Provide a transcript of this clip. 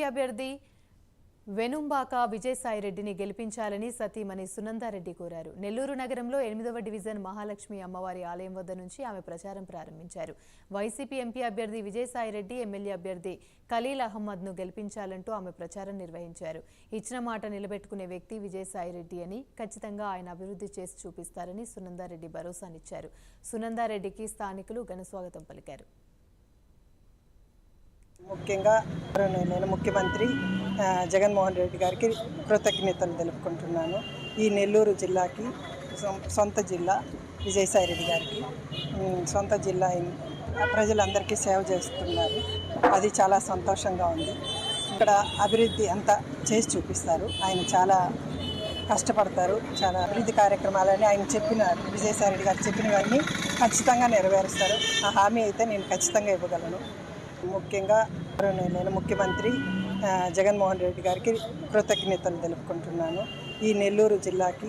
అభ్యర్థి వెనుంబాక విజయసాయిరెడ్డిని గెలిపించాలని సతీమణి సునందారెడ్డి కోరారు. నెల్లూరు నగరంలో 8వ డివిజన్ మహాలక్ష్మి అమ్మవారి ఆలయం వద్ద నుంచి ఆమె ప్రచారం ప్రారంభించారు. వైసీపీ ఎంపీ అభ్యర్థి విజయసాయిరెడ్డి, ఎమ్మెల్యే అభ్యర్థి ఖలీల్ అహ్మద్ను గెలిపించాలంటూ ఆమె ప్రచారం నిర్వహించారు. ఇచ్చిన మాట నిలబెట్టుకునే వ్యక్తి విజయసాయిరెడ్డి అని, ఖచ్చితంగా ఆయన అభివృద్ధి చేసి చూపిస్తారని సునందారెడ్డి భరోసానిచ్చారు. సునందారెడ్డికి స్థానికులు ఘనస్వాగతం పలికారు. ముఖ్యంగా నేను ముఖ్యమంత్రి జగన్మోహన్ రెడ్డి గారికి కృతజ్ఞతలు తెలుపుకుంటున్నాను. ఈ నెల్లూరు జిల్లాకి సొంత జిల్లా విజయసాయిరెడ్డి గారికి సొంత జిల్లా ప్రజలందరికీ సేవ చేస్తున్నారు. అది చాలా సంతోషంగా ఉంది. ఇక్కడ అభివృద్ధి అంతా చేసి చూపిస్తారు. ఆయన చాలా కష్టపడతారు. చాలా అభివృద్ధి కార్యక్రమాలని ఆయన విజయసాయిరెడ్డి గారు చెప్పినవన్నీ ఖచ్చితంగా నెరవేరుస్తారు. ఆ హామీ అయితే నేను ఖచ్చితంగా ఇవ్వగలను. ముఖ్యంగా నేను ముఖ్యమంత్రి జగన్మోహన్ రెడ్డి గారికి కృతజ్ఞతలు తెలుపుకుంటున్నాను. ఈ నెల్లూరు జిల్లాకి